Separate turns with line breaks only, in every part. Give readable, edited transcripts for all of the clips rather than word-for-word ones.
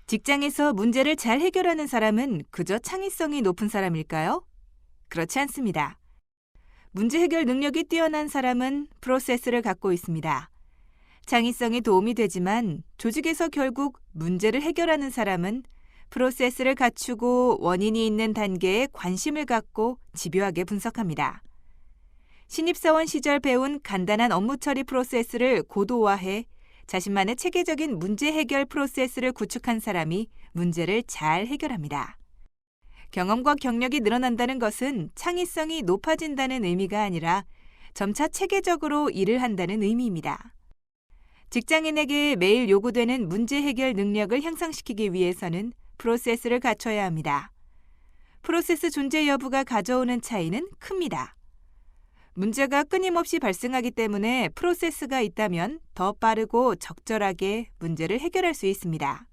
직장에서 문제를 잘 해결하는 사람은 그저 창의성이 높은 사람일까요? 그렇지 않습니다. 문제 해결 능력이 뛰어난 사람은 프로세스를 갖고 있습니다. 창의성이 도움이 되지만 조직에서 결국 문제를 해결하는 사람은 프로세스를 갖추고 원인이 있는 단계에 관심을 갖고 집요하게 분석합니다. 신입사원 시절 배운 간단한 업무 처리 프로세스를 고도화해 자신만의 체계적인 문제 해결 프로세스를 구축한 사람이 문제를 잘 해결합니다. 경험과 경력이 늘어난다는 것은 창의성이 높아진다는 의미가 아니라 점차 체계적으로 일을 한다는 의미입니다. 직장인에게 매일 요구되는 문제 해결 능력을 향상시키기 위해서는 프로세스를 갖춰야 합니다. 프로세스 존재 여부가 가져오는 차이는 큽니다. 문제가 끊임없이 발생하기 때문에 프로세스가 있다면 더 빠르고 적절하게 문제를 해결할 수 있습니다.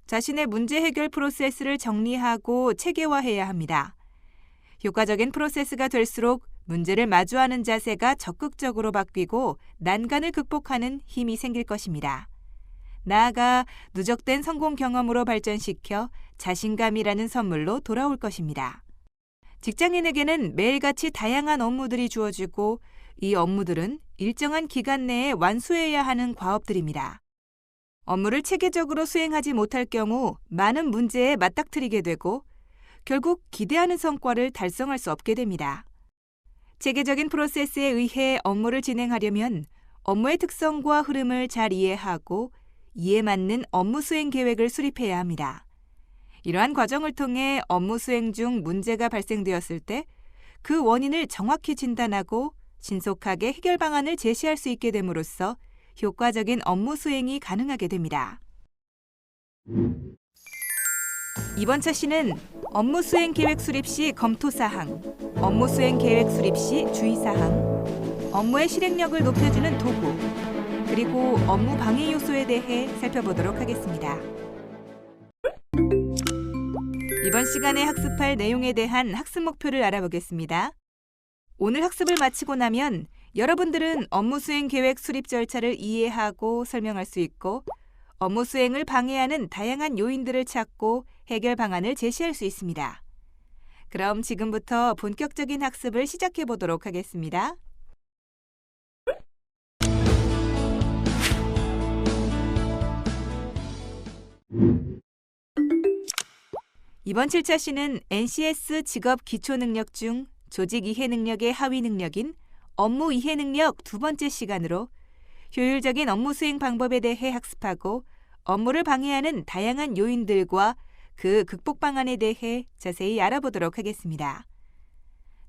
자신의 문제 해결 프로세스를 정리하고 체계화해야 합니다. 효과적인 프로세스가 될수록 문제를 마주하는 자세가 적극적으로 바뀌고 난간을 극복하는 힘이 생길 것입니다. 나아가 누적된 성공 경험으로 발전시켜 자신감이라는 선물로 돌아올 것입니다. 직장인에게는 매일같이 다양한 업무들이 주어지고 이 업무들은 일정한 기간 내에 완수해야 하는 과업들입니다. 업무를 체계적으로 수행하지 못할 경우 많은 문제에 맞닥뜨리게 되고 결국 기대하는 성과를 달성할 수 없게 됩니다. 체계적인 프로세스에 의해 업무를 진행하려면 업무의 특성과 흐름을 잘 이해하고 이에 맞는 업무 수행 계획을 수립해야 합니다. 이러한 과정을 통해 업무 수행 중 문제가 발생되었을 때 그 원인을 정확히 진단하고 신속하게 해결 방안을 제시할 수 있게 됨으로써 효과적인 업무 수행이 가능하게 됩니다. 이번 차시는 업무 수행 계획 수립 시 검토 사항, 업무 수행 계획 수립 시 주의 사항, 업무의 실행력을 높여주는 도구, 그리고 업무 방해 요소에 대해 살펴보도록 하겠습니다. 이번 시간에 학습할 내용에 대한 학습 목표를 알아보겠습니다. 오늘 학습을 마치고 나면 여러분들은 업무 수행 계획 수립 절차를 이해하고 설명할 수 있고 업무 수행을 방해하는 다양한 요인들을 찾고 해결 방안을 제시할 수 있습니다. 그럼 지금부터 본격적인 학습을 시작해 보도록 하겠습니다. 이번 7차시는 NCS 직업 기초 능력 중 조직 이해 능력의 하위 능력인 업무 이해 능력 두 번째 시간으로 효율적인 업무 수행 방법에 대해 학습하고 업무를 방해하는 다양한 요인들과 그 극복 방안에 대해 자세히 알아보도록 하겠습니다.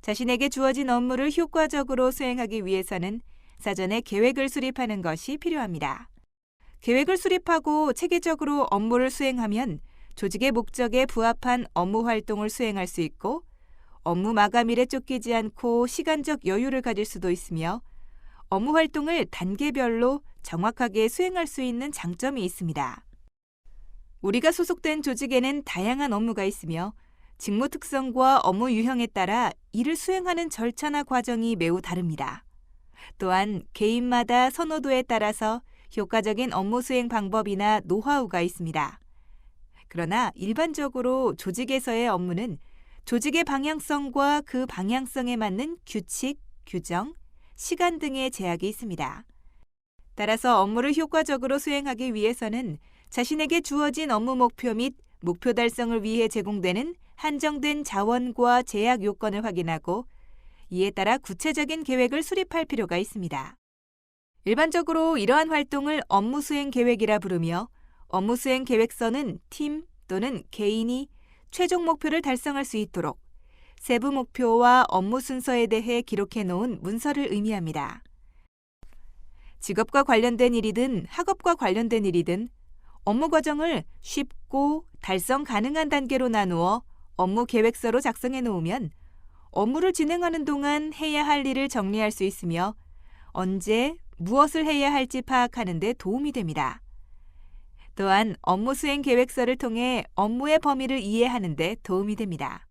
자신에게 주어진 업무를 효과적으로 수행하기 위해서는 사전에 계획을 수립하는 것이 필요합니다. 계획을 수립하고 체계적으로 업무를 수행하면 조직의 목적에 부합한 업무 활동을 수행할 수 있고 업무 마감일에 쫓기지 않고 시간적 여유를 가질 수도 있으며 업무 활동을 단계별로 정확하게 수행할 수 있는 장점이 있습니다. 우리가 소속된 조직에는 다양한 업무가 있으며 직무 특성과 업무 유형에 따라 이를 수행하는 절차나 과정이 매우 다릅니다. 또한 개인마다 선호도에 따라서 효과적인 업무 수행 방법이나 노하우가 있습니다. 그러나 일반적으로 조직에서의 업무는 조직의 방향성과 그 방향성에 맞는 규칙, 규정, 시간 등의 제약이 있습니다. 따라서 업무를 효과적으로 수행하기 위해서는 자신에게 주어진 업무 목표 및 목표 달성을 위해 제공되는 한정된 자원과 제약 요건을 확인하고 이에 따라 구체적인 계획을 수립할 필요가 있습니다. 일반적으로 이러한 활동을 업무 수행 계획이라 부르며 업무 수행 계획서는 팀 또는 개인이 최종 목표를 달성할 수 있도록 세부 목표와 업무 순서에 대해 기록해 놓은 문서를 의미합니다. 직업과 관련된 일이든 학업과 관련된 일이든 업무 과정을 쉽고 달성 가능한 단계로 나누어 업무 계획서로 작성해 놓으면 업무를 진행하는 동안 해야 할 일을 정리할 수 있으며 언제 무엇을 해야 할지 파악하는 데 도움이 됩니다. 또한 업무 수행 계획서를 통해 업무의 범위를 이해하는 데 도움이 됩니다.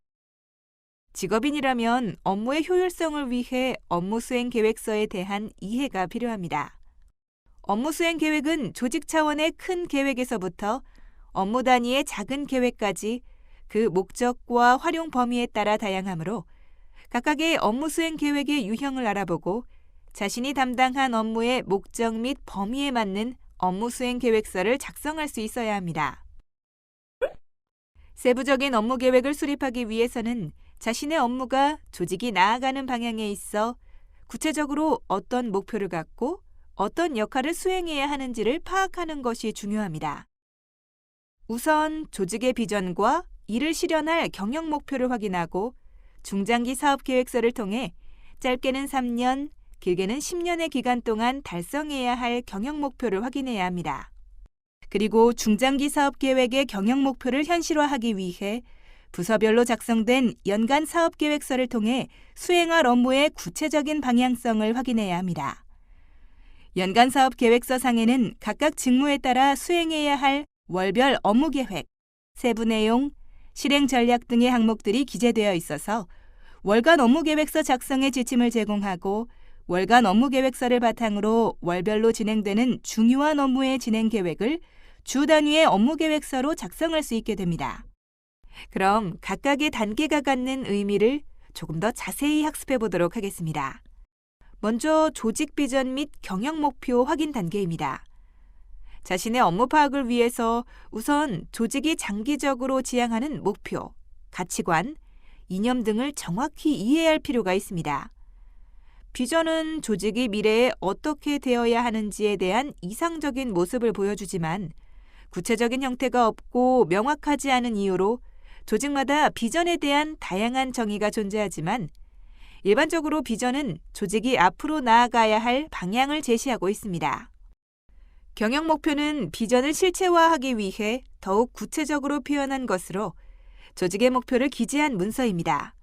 직업인이라면 업무의 효율성을 위해 업무 수행 계획서에 대한 이해가 필요합니다. 업무 수행 계획은 조직 차원의 큰 계획에서부터 업무 단위의 작은 계획까지 그 목적과 활용 범위에 따라 다양하므로 각각의 업무 수행 계획의 유형을 알아보고 자신이 담당한 업무의 목적 및 범위에 맞는 업무 수행 계획서를 작성할 수 있어야 합니다. 세부적인 업무 계획을 수립하기 위해서는 자신의 업무가 조직이 나아가는 방향에 있어 구체적으로 어떤 목표를 갖고 어떤 역할을 수행해야 하는지를 파악하는 것이 중요합니다. 우선 조직의 비전과 이를 실현할 경영 목표를 확인하고 중장기 사업 계획서를 통해 짧게는 3년, 길게는 10년의 기간 동안 달성해야 할 경영 목표를 확인해야 합니다. 그리고 중장기 사업 계획의 경영 목표를 현실화하기 위해 부서별로 작성된 연간 사업 계획서를 통해 수행할 업무의 구체적인 방향성을 확인해야 합니다. 연간 사업 계획서 상에는 각각 직무에 따라 수행해야 할 월별 업무 계획, 세부 내용, 실행 전략 등의 항목들이 기재되어 있어서 월간 업무 계획서 작성의 지침을 제공하고 월간 업무 계획서를 바탕으로 월별로 진행되는 중요한 업무의 진행 계획을 주 단위의 업무 계획서로 작성할 수 있게 됩니다. 그럼 각각의 단계가 갖는 의미를 조금 더 자세히 학습해 보도록 하겠습니다. 먼저 조직 비전 및 경영 목표 확인 단계입니다. 자신의 업무 파악을 위해서 우선 조직이 장기적으로 지향하는 목표, 가치관, 이념 등을 정확히 이해할 필요가 있습니다. 비전은 조직이 미래에 어떻게 되어야 하는지에 대한 이상적인 모습을 보여주지만 구체적인 형태가 없고 명확하지 않은 이유로 조직마다 비전에 대한 다양한 정의가 존재하지만 일반적으로 비전은 조직이 앞으로 나아가야 할 방향을 제시하고 있습니다. 경영 목표는 비전을 실체화하기 위해 더욱 구체적으로 표현한 것으로 조직의 목표를 기재한 문서입니다.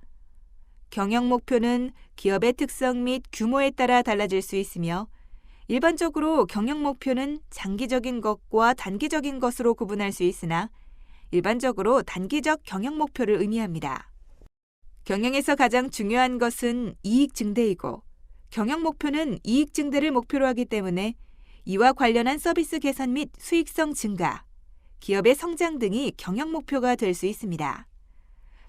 경영 목표는 기업의 특성 및 규모에 따라 달라질 수 있으며 일반적으로 경영 목표는 장기적인 것과 단기적인 것으로 구분할 수 있으나 일반적으로 단기적 경영 목표를 의미합니다. 경영에서 가장 중요한 것은 이익 증대이고 경영 목표는 이익 증대를 목표로 하기 때문에 이와 관련한 서비스 개선 및 수익성 증가, 기업의 성장 등이 경영 목표가 될 수 있습니다.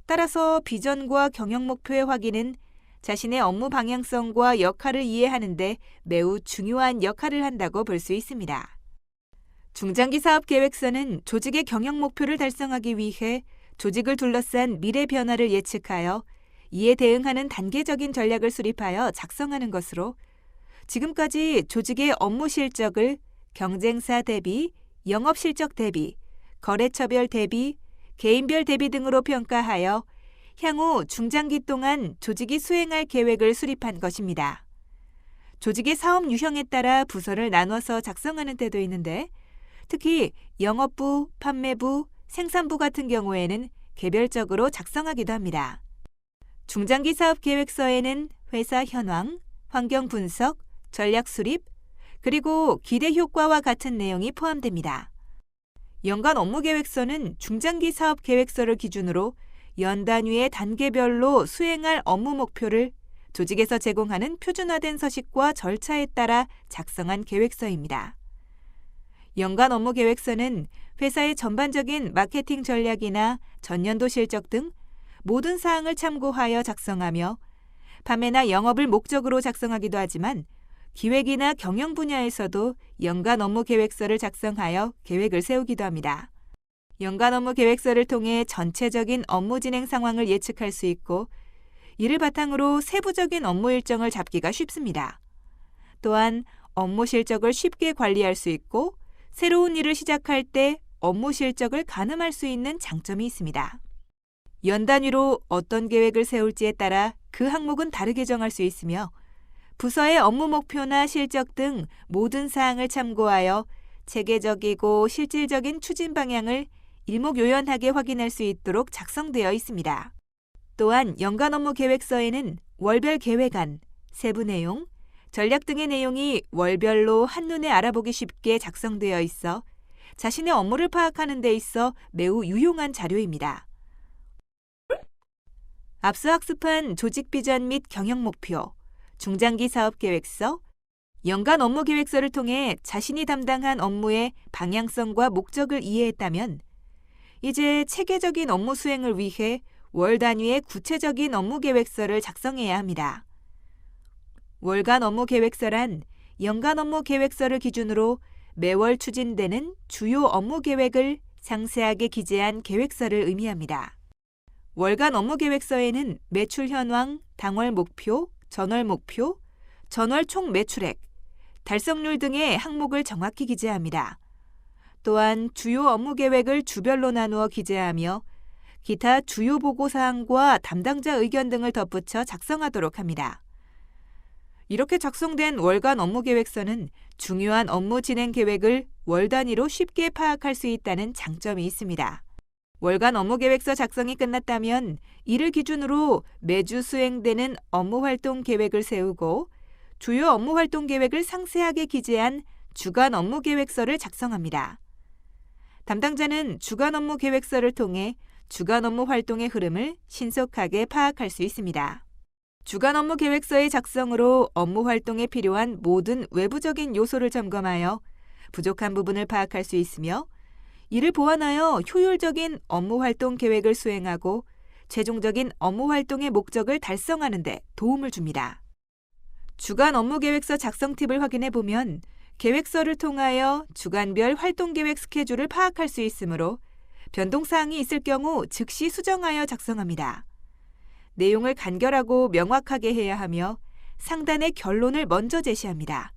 따라서 비전과 경영 목표의 확인은 자신의 업무 방향성과 역할을 이해하는 데 매우 중요한 역할을 한다고 볼 수 있습니다. 중장기 사업 계획서는 조직의 경영 목표를 달성하기 위해 조직을 둘러싼 미래 변화를 예측하여 이에 대응하는 단계적인 전략을 수립하여 작성하는 것으로 지금까지 조직의 업무 실적을 경쟁사 대비, 영업 실적 대비, 거래처별 대비, 개인별 대비 등으로 평가하여 향후 중장기 동안 조직이 수행할 계획을 수립한 것입니다. 조직의 사업 유형에 따라 부서를 나눠서 작성하는 때도 있는데 특히 영업부, 판매부, 생산부 같은 경우에는 개별적으로 작성하기도 합니다. 중장기 사업 계획서에는 회사 현황, 환경 분석, 전략 수립, 그리고 기대 효과와 같은 내용이 포함됩니다. 연간 업무 계획서는 중장기 사업 계획서를 기준으로 연 단위의 단계별로 수행할 업무 목표를 조직에서 제공하는 표준화된 서식과 절차에 따라 작성한 계획서입니다. 연간 업무 계획서는 회사의 전반적인 마케팅 전략이나 전년도 실적 등 모든 사항을 참고하여 작성하며 판매나 영업을 목적으로 작성하기도 하지만 기획이나 경영 분야에서도 연간 업무 계획서를 작성하여 계획을 세우기도 합니다. 연간 업무 계획서를 통해 전체적인 업무 진행 상황을 예측할 수 있고 이를 바탕으로 세부적인 업무 일정을 잡기가 쉽습니다. 또한 업무 실적을 쉽게 관리할 수 있고 새로운 일을 시작할 때 업무 실적을 가늠할 수 있는 장점이 있습니다. 연 단위로 어떤 계획을 세울지에 따라 그 항목은 다르게 정할 수 있으며 부서의 업무 목표나 실적 등 모든 사항을 참고하여 체계적이고 실질적인 추진 방향을 일목요연하게 확인할 수 있도록 작성되어 있습니다. 또한 연간 업무 계획서에는 월별 계획안, 세부 내용, 전략 등의 내용이 월별로 한눈에 알아보기 쉽게 작성되어 있어 자신의 업무를 파악하는 데 있어 매우 유용한 자료입니다. 앞서 학습한 조직 비전 및 경영 목표, 중장기 사업 계획서, 연간 업무 계획서를 통해 자신이 담당한 업무의 방향성과 목적을 이해했다면 이제 체계적인 업무 수행을 위해 월 단위의 구체적인 업무 계획서를 작성해야 합니다. 월간 업무 계획서란 연간 업무 계획서를 기준으로 매월 추진되는 주요 업무 계획을 상세하게 기재한 계획서를 의미합니다. 월간 업무 계획서에는 매출 현황, 당월 목표, 전월 목표, 전월 총 매출액, 달성률 등의 항목을 정확히 기재합니다. 또한 주요 업무 계획을 주별로 나누어 기재하며 기타 주요 보고사항과 담당자 의견 등을 덧붙여 작성하도록 합니다. 이렇게 작성된 월간 업무 계획서는 중요한 업무 진행 계획을 월 단위로 쉽게 파악할 수 있다는 장점이 있습니다. 월간 업무 계획서 작성이 끝났다면 이를 기준으로 매주 수행되는 업무 활동 계획을 세우고 주요 업무 활동 계획을 상세하게 기재한 주간 업무 계획서를 작성합니다. 담당자는 주간 업무 계획서를 통해 주간 업무 활동의 흐름을 신속하게 파악할 수 있습니다. 주간 업무 계획서의 작성으로 업무 활동에 필요한 모든 외부적인 요소를 점검하여 부족한 부분을 파악할 수 있으며 이를 보완하여 효율적인 업무 활동 계획을 수행하고 최종적인 업무 활동의 목적을 달성하는 데 도움을 줍니다. 주간 업무 계획서 작성 팁을 확인해 보면 계획서를 통하여 주간별 활동 계획 스케줄을 파악할 수 있으므로 변동사항이 있을 경우 즉시 수정하여 작성합니다. 내용을 간결하고 명확하게 해야 하며 상단의 결론을 먼저 제시합니다.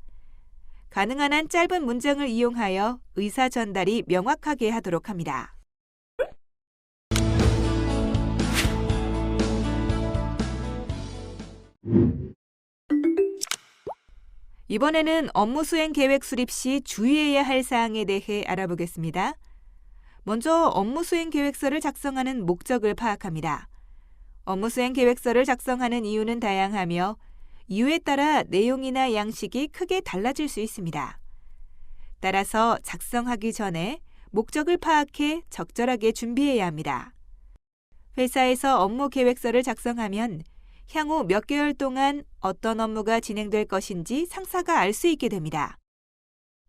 가능한 한 짧은 문장을 이용하여 의사 전달이 명확하게 하도록 합니다. 이번에는 업무 수행 계획 수립 시 주의해야 할 사항에 대해 알아보겠습니다. 먼저 업무 수행 계획서를 작성하는 목적을 파악합니다. 업무 수행 계획서를 작성하는 이유는 다양하며 이유에 따라 내용이나 양식이 크게 달라질 수 있습니다. 따라서 작성하기 전에 목적을 파악해 적절하게 준비해야 합니다. 회사에서 업무 계획서를 작성하면 향후 몇 개월 동안 어떤 업무가 진행될 것인지 상사가 알 수 있게 됩니다.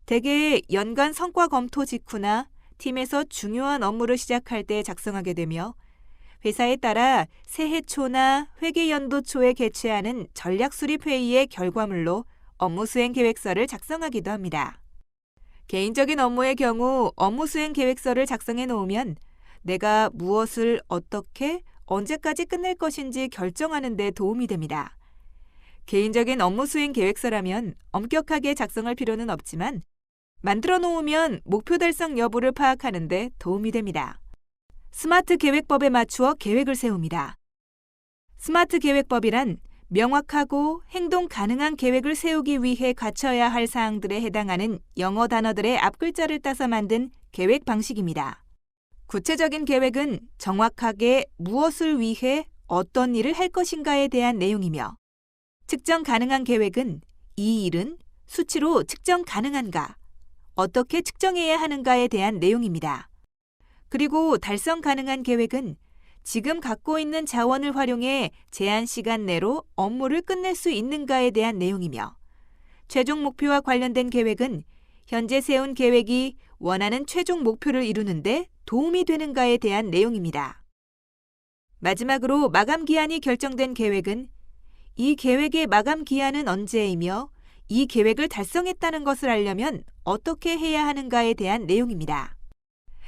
대개 연간 성과 검토 직후나 팀에서 중요한 업무를 시작할 때 작성하게 되며 회사에 따라 새해 초나 회계연도 초에 개최하는 전략수립회의의 결과물로 업무 수행 계획서를 작성하기도 합니다. 개인적인 업무의 경우 업무 수행 계획서를 작성해 놓으면 내가 무엇을 어떻게 언제까지 끝낼 것인지 결정하는 데 도움이 됩니다. 개인적인 업무 수행 계획서라면 엄격하게 작성할 필요는 없지만 만들어 놓으면 목표 달성 여부를 파악하는 데 도움이 됩니다. 스마트 계획법에 맞추어 계획을 세웁니다. 스마트 계획법이란 명확하고 행동 가능한 계획을 세우기 위해 갖춰야 할 사항들에 해당하는 영어 단어들의 앞글자를 따서 만든 계획 방식입니다. 구체적인 계획은 정확하게 무엇을 위해 어떤 일을 할 것인가에 대한 내용이며 측정 가능한 계획은 이 일은 수치로 측정 가능한가, 어떻게 측정해야 하는가에 대한 내용입니다. 그리고 달성 가능한 계획은 지금 갖고 있는 자원을 활용해 제한 시간 내로 업무를 끝낼 수 있는가에 대한 내용이며 최종 목표와 관련된 계획은 현재 세운 계획이 원하는 최종 목표를 이루는데 도움이 되는가에 대한 내용입니다. 마지막으로 마감 기한이 결정된 계획은 이 계획의 마감 기한은 언제이며 이 계획을 달성했다는 것을 알려면 어떻게 해야 하는가에 대한 내용입니다.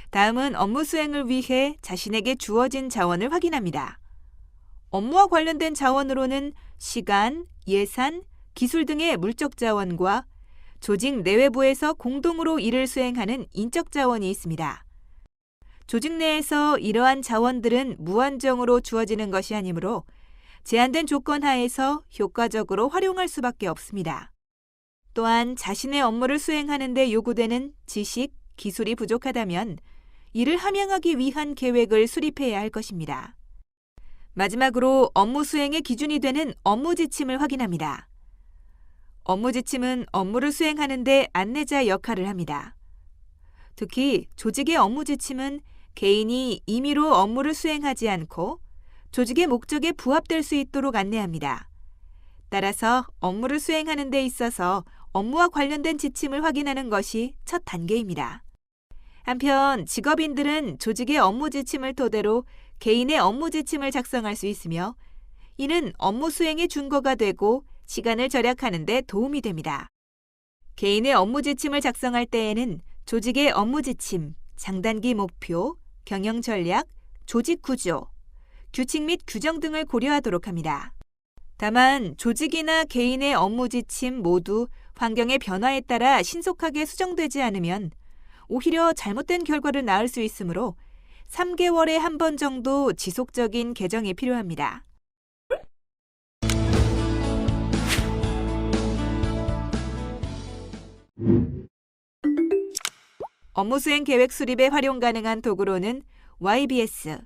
다음은 업무 수행을 위해 자신에게 주어진 자원을 확인합니다. 업무와 관련된 자원으로는 시간, 예산, 기술 등의 물적 자원과 조직 내외부에서 공동으로 일을 수행하는 인적 자원이 있습니다. 조직 내에서 이러한 자원들은 무한정으로 주어지는 것이 아니므로 제한된 조건 하에서 효과적으로 활용할 수밖에 없습니다. 또한 자신의 업무를 수행하는 데 요구되는 지식, 기술이 부족하다면 이를 함양하기 위한 계획을 수립해야 할 것입니다. 마지막으로 업무 수행의 기준이 되는 업무 지침을 확인합니다. 업무 지침은 업무를 수행하는 데 안내자 역할을 합니다. 특히 조직의 업무 지침은 개인이 임의로 업무를 수행하지 않고 조직의 목적에 부합될 수 있도록 안내합니다. 따라서 업무를 수행하는 데 있어서 업무와 관련된 지침을 확인하는 것이 첫 단계입니다. 한편 직업인들은 조직의 업무 지침을 토대로 개인의 업무 지침을 작성할 수 있으며 이는 업무 수행의 준거가 되고 시간을 절약하는 데 도움이 됩니다. 개인의 업무 지침을 작성할 때에는 조직의 업무 지침, 장단기 목표, 경영 전략, 조직 구조, 규칙 및 규정 등을 고려하도록 합니다. 다만 조직이나 개인의 업무 지침 모두 환경의 변화에 따라 신속하게 수정되지 않으면 오히려 잘못된 결과를 낳을 수 있으므로 3개월에 한 번 정도 지속적인 개정이 필요합니다. 업무 수행 계획 수립에 활용 가능한 도구로는 YBS,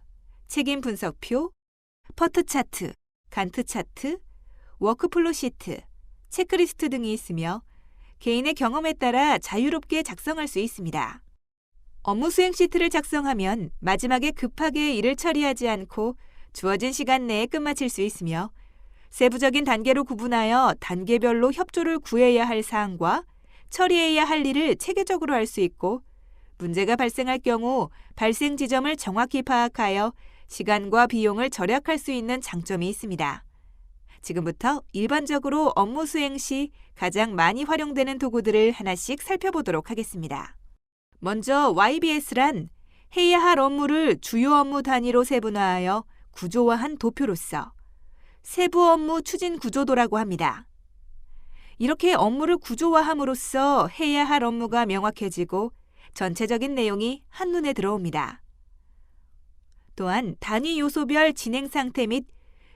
책임 분석표, 퍼트 차트, 간트 차트, 워크플로 시트, 체크리스트 등이 있으며 개인의 경험에 따라 자유롭게 작성할 수 있습니다. 업무 수행 시트를 작성하면 마지막에 급하게 일을 처리하지 않고 주어진 시간 내에 끝마칠 수 있으며 세부적인 단계로 구분하여 단계별로 협조를 구해야 할 사항과 처리해야 할 일을 체계적으로 할 수 있고 문제가 발생할 경우 발생 지점을 정확히 파악하여 시간과 비용을 절약할 수 있는 장점이 있습니다. 지금부터 일반적으로 업무 수행 시 가장 많이 활용되는 도구들을 하나씩 살펴보도록 하겠습니다. 먼저 YBS란 해야 할 업무를 주요 업무 단위로 세분화하여 구조화한 도표로서 세부 업무 추진 구조도라고 합니다. 이렇게 업무를 구조화함으로써 해야 할 업무가 명확해지고 전체적인 내용이 한눈에 들어옵니다. 또한 단위 요소별 진행 상태 및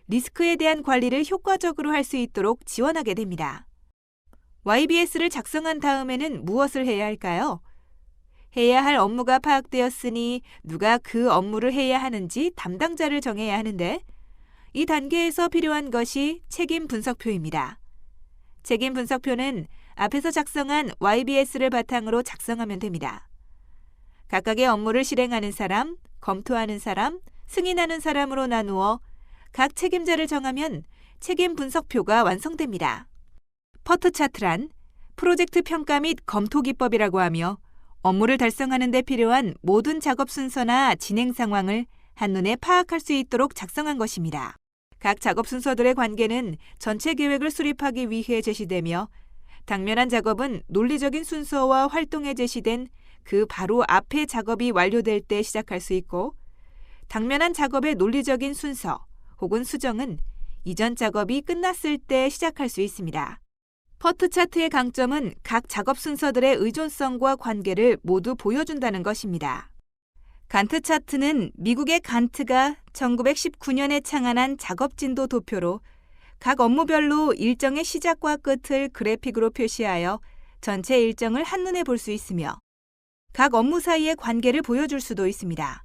리스크에 대한 관리를 효과적으로 할 수 있도록 지원하게 됩니다. YBS를 작성한 다음에는 무엇을 해야 할까요? 해야 할 업무가 파악되었으니 누가 그 업무를 해야 하는지 담당자를 정해야 하는데 이 단계에서 필요한 것이 책임 분석표입니다. 책임 분석표는 앞에서 작성한 YBS를 바탕으로 작성하면 됩니다. 각각의 업무를 실행하는 사람, 검토하는 사람, 승인하는 사람으로 나누어 각 책임자를 정하면 책임 분석표가 완성됩니다. 퍼트 차트란 프로젝트 평가 및 검토 기법이라고 하며 업무를 달성하는 데 필요한 모든 작업 순서나 진행 상황을 한눈에 파악할 수 있도록 작성한 것입니다. 각 작업 순서들의 관계는 전체 계획을 수립하기 위해 제시되며 당면한 작업은 논리적인 순서와 활동에 제시된 그 바로 앞에 작업이 완료될 때 시작할 수 있고 당면한 작업의 논리적인 순서 혹은 수정은 이전 작업이 끝났을 때 시작할 수 있습니다. 퍼트 차트의 강점은 각 작업 순서들의 의존성과 관계를 모두 보여준다는 것입니다. 간트 차트는 미국의 간트가 1919년에 창안한 작업 진도 도표로 각 업무별로 일정의 시작과 끝을 그래픽으로 표시하여 전체 일정을 한눈에 볼 수 있으며 각 업무 사이의 관계를 보여줄 수도 있습니다.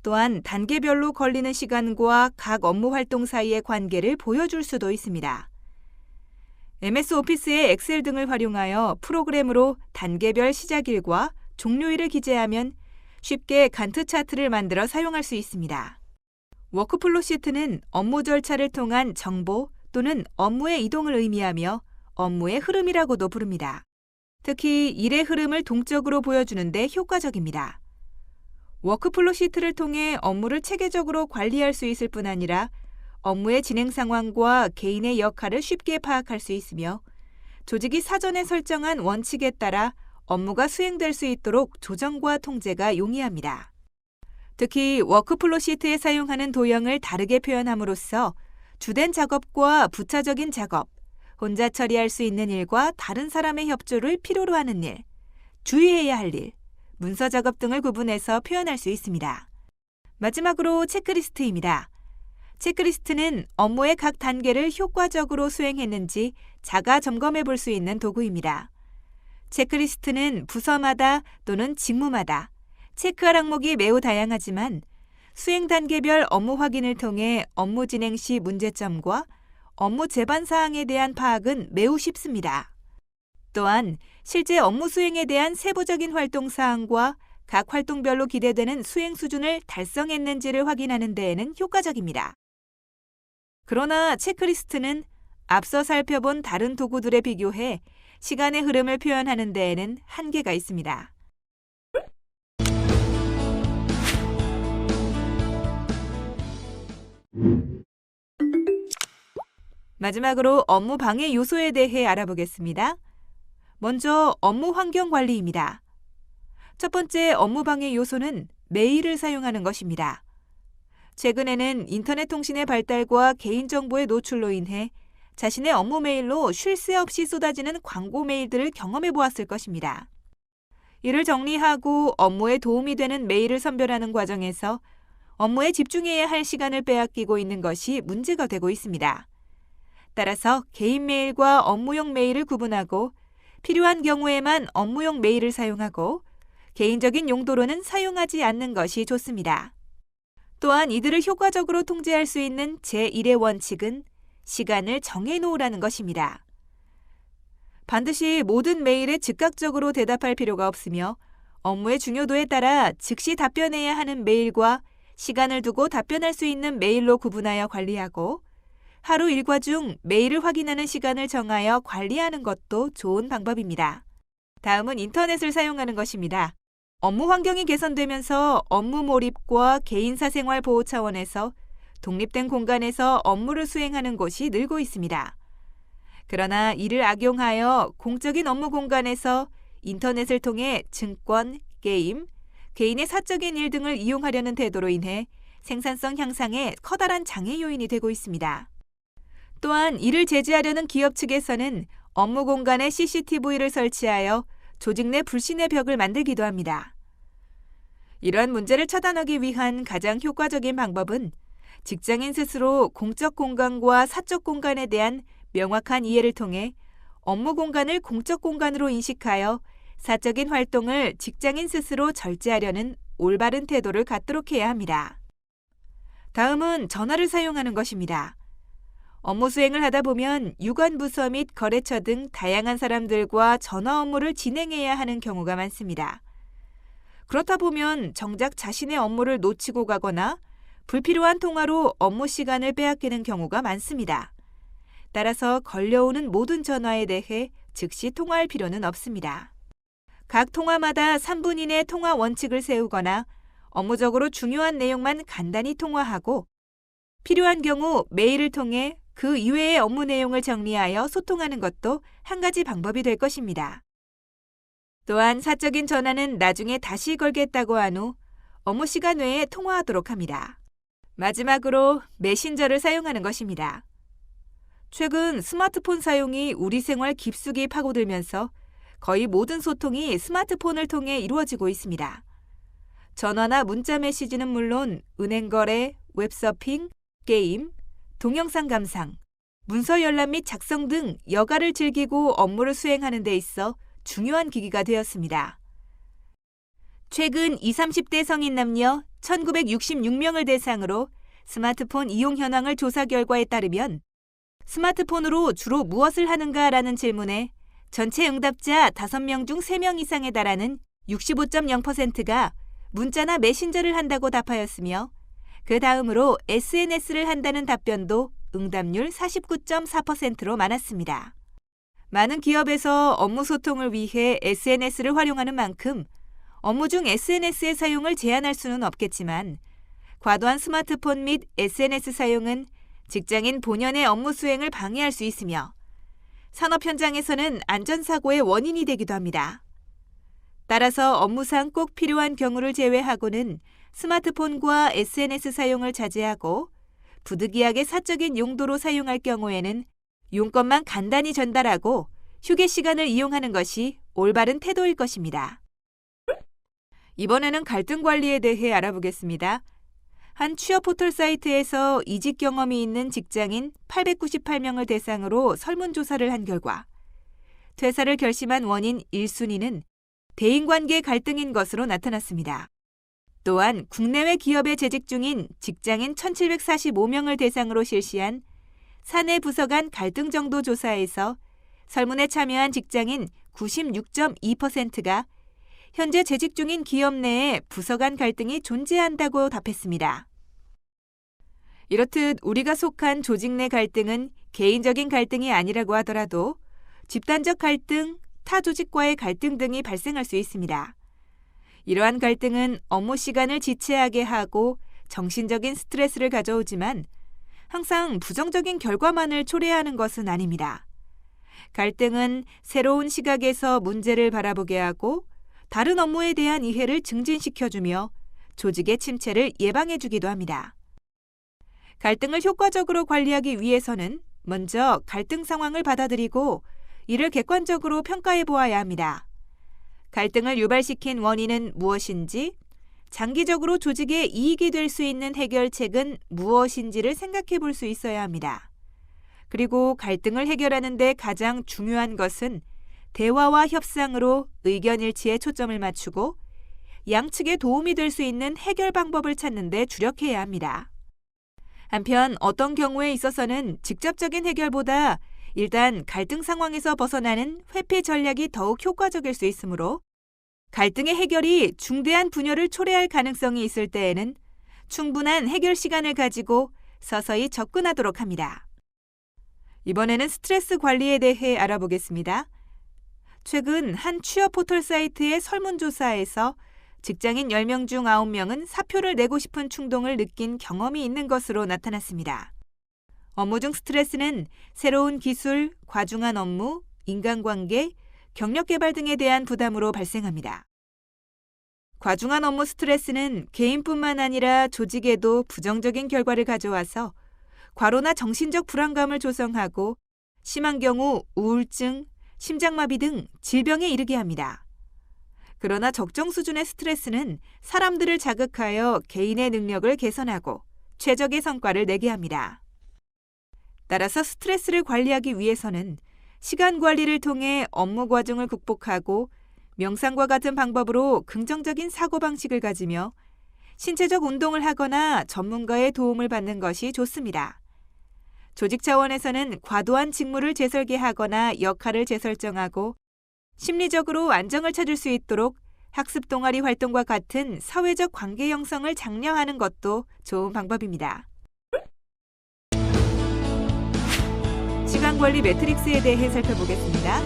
또한 단계별로 걸리는 시간과 각 업무 활동 사이의 관계를 보여줄 수도 있습니다. MS 오피스의 엑셀 등을 활용하여 프로그램으로 단계별 시작일과 종료일을 기재하면 쉽게 간트 차트를 만들어 사용할 수 있습니다. 워크플로 시트는 업무 절차를 통한 정보 또는 업무의 이동을 의미하며 업무의 흐름이라고도 부릅니다. 특히 일의 흐름을 동적으로 보여주는 데 효과적입니다. 워크플로 시트를 통해 업무를 체계적으로 관리할 수 있을 뿐 아니라 업무의 진행 상황과 개인의 역할을 쉽게 파악할 수 있으며 조직이 사전에 설정한 원칙에 따라 업무가 수행될 수 있도록 조정과 통제가 용이합니다. 특히 워크플로 시트에 사용하는 도형을 다르게 표현함으로써 주된 작업과 부차적인 작업, 혼자 처리할 수 있는 일과 다른 사람의 협조를 필요로 하는 일, 주의해야 할 일, 문서 작업 등을 구분해서 표현할 수 있습니다. 마지막으로 체크리스트입니다. 체크리스트는 업무의 각 단계를 효과적으로 수행했는지 자가 점검해 볼 수 있는 도구입니다. 체크리스트는 부서마다 또는 직무마다 체크할 항목이 매우 다양하지만 수행 단계별 업무 확인을 통해 업무 진행 시 문제점과 업무 제반 사항에 대한 파악은 매우 쉽습니다. 또한 실제 업무 수행에 대한 세부적인 활동 사항과 각 활동별로 기대되는 수행 수준을 달성했는지를 확인하는 데에는 효과적입니다. 그러나 체크리스트는 앞서 살펴본 다른 도구들에 비교해 시간의 흐름을 표현하는 데에는 한계가 있습니다. 마지막으로 업무 방해 요소에 대해 알아보겠습니다. 먼저 업무 환경 관리입니다. 첫 번째 업무 방해 요소는 메일을 사용하는 것입니다. 최근에는 인터넷 통신의 발달과 개인정보의 노출로 인해 자신의 업무 메일로 쉴 새 없이 쏟아지는 광고 메일들을 경험해 보았을 것입니다. 이를 정리하고 업무에 도움이 되는 메일을 선별하는 과정에서 업무에 집중해야 할 시간을 빼앗기고 있는 것이 문제가 되고 있습니다. 따라서 개인 메일과 업무용 메일을 구분하고 필요한 경우에만 업무용 메일을 사용하고 개인적인 용도로는 사용하지 않는 것이 좋습니다. 또한 이들을 효과적으로 통제할 수 있는 제1의 원칙은 시간을 정해놓으라는 것입니다. 반드시 모든 메일에 즉각적으로 대답할 필요가 없으며 업무의 중요도에 따라 즉시 답변해야 하는 메일과 시간을 두고 답변할 수 있는 메일로 구분하여 관리하고 하루 일과 중 메일을 확인하는 시간을 정하여 관리하는 것도 좋은 방법입니다. 다음은 인터넷을 사용하는 것입니다. 업무 환경이 개선되면서 업무 몰입과 개인사 생활 보호 차원에서 독립된 공간에서 업무를 수행하는 곳이 늘고 있습니다. 그러나 이를 악용하여 공적인 업무 공간에서 인터넷을 통해 증권, 게임, 개인의 사적인 일 등을 이용하려는 태도로 인해 생산성 향상에 커다란 장애 요인이 되고 있습니다. 또한 이를 제지하려는 기업 측에서는 업무 공간에 CCTV를 설치하여 조직 내 불신의 벽을 만들기도 합니다. 이러한 문제를 차단하기 위한 가장 효과적인 방법은 직장인 스스로 공적 공간과 사적 공간에 대한 명확한 이해를 통해 업무 공간을 공적 공간으로 인식하여 사적인 활동을 직장인 스스로 절제하려는 올바른 태도를 갖도록 해야 합니다. 다음은 전화를 사용하는 것입니다. 업무 수행을 하다 보면 유관부서 및 거래처 등 다양한 사람들과 전화 업무를 진행해야 하는 경우가 많습니다. 그렇다 보면 정작 자신의 업무를 놓치고 가거나 불필요한 통화로 업무 시간을 빼앗기는 경우가 많습니다. 따라서 걸려오는 모든 전화에 대해 즉시 통화할 필요는 없습니다. 각 통화마다 3분 이내 통화 원칙을 세우거나 업무적으로 중요한 내용만 간단히 통화하고 필요한 경우 메일을 통해 그 이외의 업무 내용을 정리하여 소통하는 것도 한 가지 방법이 될 것입니다. 또한 사적인 전화는 나중에 다시 걸겠다고 한 후 업무 시간 외에 통화하도록 합니다. 마지막으로 메신저를 사용하는 것입니다. 최근 스마트폰 사용이 우리 생활 깊숙이 파고들면서 거의 모든 소통이 스마트폰을 통해 이루어지고 있습니다. 전화나 문자 메시지는 물론 은행 거래, 웹서핑, 게임, 동영상 감상, 문서 열람 및 작성 등 여가를 즐기고 업무를 수행하는 데 있어 중요한 기기가 되었습니다. 최근 20, 30대 성인 남녀 1966명을 대상으로 스마트폰 이용 현황을 조사 결과에 따르면 스마트폰으로 주로 무엇을 하는가라는 질문에 전체 응답자 5명 중 3명 이상에 달하는 65.0%가 문자나 메신저를 한다고 답하였으며 그 다음으로 SNS를 한다는 답변도 응답률 49.4%로 많았습니다. 많은 기업에서 업무 소통을 위해 SNS를 활용하는 만큼 업무 중 SNS의 사용을 제한할 수는 없겠지만 과도한 스마트폰 및 SNS 사용은 직장인 본연의 업무 수행을 방해할 수 있으며 산업 현장에서는 안전사고의 원인이 되기도 합니다. 따라서 업무상 꼭 필요한 경우를 제외하고는 스마트폰과 SNS 사용을 자제하고 부득이하게 사적인 용도로 사용할 경우에는 용건만 간단히 전달하고 휴게 시간을 이용하는 것이 올바른 태도일 것입니다. 이번에는 갈등 관리에 대해 알아보겠습니다. 한 취업 포털 사이트에서 이직 경험이 있는 직장인 898명을 대상으로 설문조사를 한 결과 퇴사를 결심한 원인 1순위는 대인관계 갈등인 것으로 나타났습니다. 또한 국내외 기업에 재직 중인 직장인 1,745명을 대상으로 실시한 사내 부서 간 갈등 정도 조사에서 설문에 참여한 직장인 96.2%가 현재 재직 중인 기업 내에 부서 간 갈등이 존재한다고 답했습니다. 이렇듯 우리가 속한 조직 내 갈등은 개인적인 갈등이 아니라고 하더라도 집단적 갈등, 타 조직과의 갈등 등이 발생할 수 있습니다. 이러한 갈등은 업무 시간을 지체하게 하고 정신적인 스트레스를 가져오지만 항상 부정적인 결과만을 초래하는 것은 아닙니다. 갈등은 새로운 시각에서 문제를 바라보게 하고 다른 업무에 대한 이해를 증진시켜주며 조직의 침체를 예방해주기도 합니다. 갈등을 효과적으로 관리하기 위해서는 먼저 갈등 상황을 받아들이고 이를 객관적으로 평가해 보아야 합니다. 갈등을 유발시킨 원인은 무엇인지, 장기적으로 조직에 이익이 될 수 있는 해결책은 무엇인지를 생각해 볼 수 있어야 합니다. 그리고 갈등을 해결하는 데 가장 중요한 것은 대화와 협상으로 의견 일치에 초점을 맞추고 양측에 도움이 될 수 있는 해결 방법을 찾는 데 주력해야 합니다. 한편 어떤 경우에 있어서는 직접적인 해결보다 일단 갈등 상황에서 벗어나는 회피 전략이 더욱 효과적일 수 있으므로 갈등의 해결이 중대한 분열을 초래할 가능성이 있을 때에는 충분한 해결 시간을 가지고 서서히 접근하도록 합니다. 이번에는 스트레스 관리에 대해 알아보겠습니다. 최근 한 취업 포털 사이트의 설문조사에서 직장인 10명 중 9명은 사표를 내고 싶은 충동을 느낀 경험이 있는 것으로 나타났습니다. 업무 중 스트레스는 새로운 기술, 과중한 업무, 인간관계, 경력 개발 등에 대한 부담으로 발생합니다. 과중한 업무 스트레스는 개인뿐만 아니라 조직에도 부정적인 결과를 가져와서 과로나 정신적 불안감을 조성하고 심한 경우 우울증, 심장마비 등 질병에 이르게 합니다. 그러나 적정 수준의 스트레스는 사람들을 자극하여 개인의 능력을 개선하고 최적의 성과를 내게 합니다. 따라서 스트레스를 관리하기 위해서는 시간 관리를 통해 업무 과중을 극복하고 명상과 같은 방법으로 긍정적인 사고방식을 가지며 신체적 운동을 하거나 전문가의 도움을 받는 것이 좋습니다. 조직 차원에서는 과도한 직무를 재설계하거나 역할을 재설정하고 심리적으로 안정을 찾을 수 있도록 학습 동아리 활동과 같은 사회적 관계 형성을 장려하는 것도 좋은 방법입니다. 시간 관리 매트릭스에 대해 살펴보겠습니다.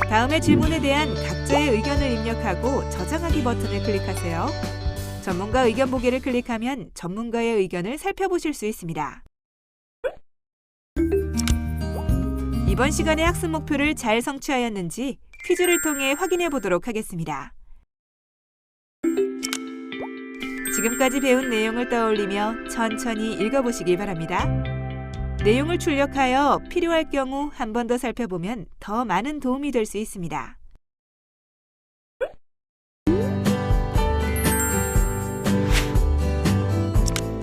다음의 질문에 대한 각자의 의견을 입력하고 저장하기 버튼을 클릭하세요. 전문가 의견 보기를 클릭하면 전문가의 의견을 살펴보실 수 있습니다. 이번 시간의 학습 목표를 잘 성취하였는지 퀴즈를 통해 확인해 보도록 하겠습니다. 지금까지 배운 내용을 떠올리며 천천히 읽어보시기 바랍니다. 내용을 출력하여 필요할 경우 한 번 더 살펴보면 더 많은 도움이 될 수 있습니다.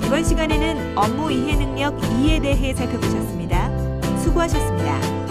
이번 시간에는 업무 이해 능력 2에 대해 살펴보셨습니다. 수고하셨습니다.